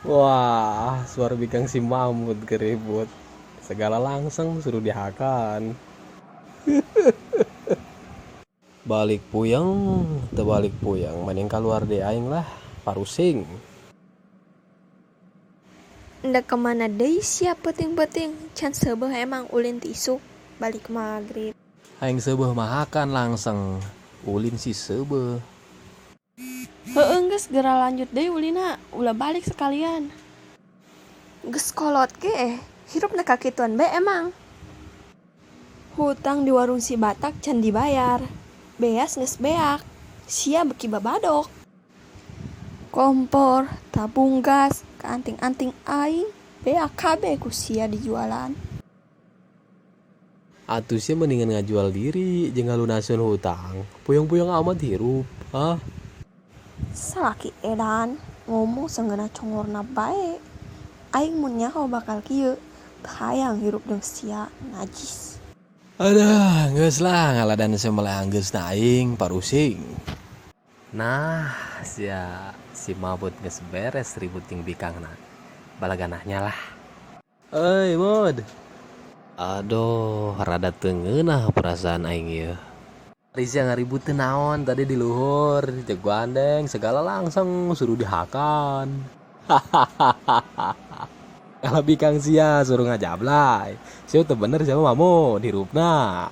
Wah, suara bikang si Mamut keribut. Segala langsung suruh dihakan. Balik puyeng, terbalik puyeng. Mending keluar deh aing lah, parusing. Ndak kemana deh siap peting-peting. Can sebeh emang ulin tisu. Balik maghrib. Aing sebeh mahakan langsung. Ulin si sebeh. Heueuh geus geura lanjut deui ulina, ulah balik sekalian. Geus kolot ge hirup na kakituan bae emang. Hutang di warung si Batak can dibayar. Beas geus beak. Sia beki babadok. Kompor, tabung gas, kaanting-anting aing beak kabeh ku sia dijualan. Atusnya mendingan ngajual diri, jeung ngalunaseun hutang. Puyeng-puyeng amat hirup, ah. Salaki edan ngomong senggena congorna bae. Aing mun nyaho bakal kieu. Hayang hirup jeung sia najis. Aduh, geus lah ngaladan semelang geus na aing parusing. Nah, si mabut geus beres ribut jeung bikangna. Balaganahnya lah. Euy, Mod. Aduh, rada teu ngeunah perasaan aing ieu. Risa ngaribut teu naon tadi di luhur, cek gandeng segala langsung suruh dihakan. Kalau bikang sia suruh ngajablay. Sieu teu bener siapa mamu dirupna.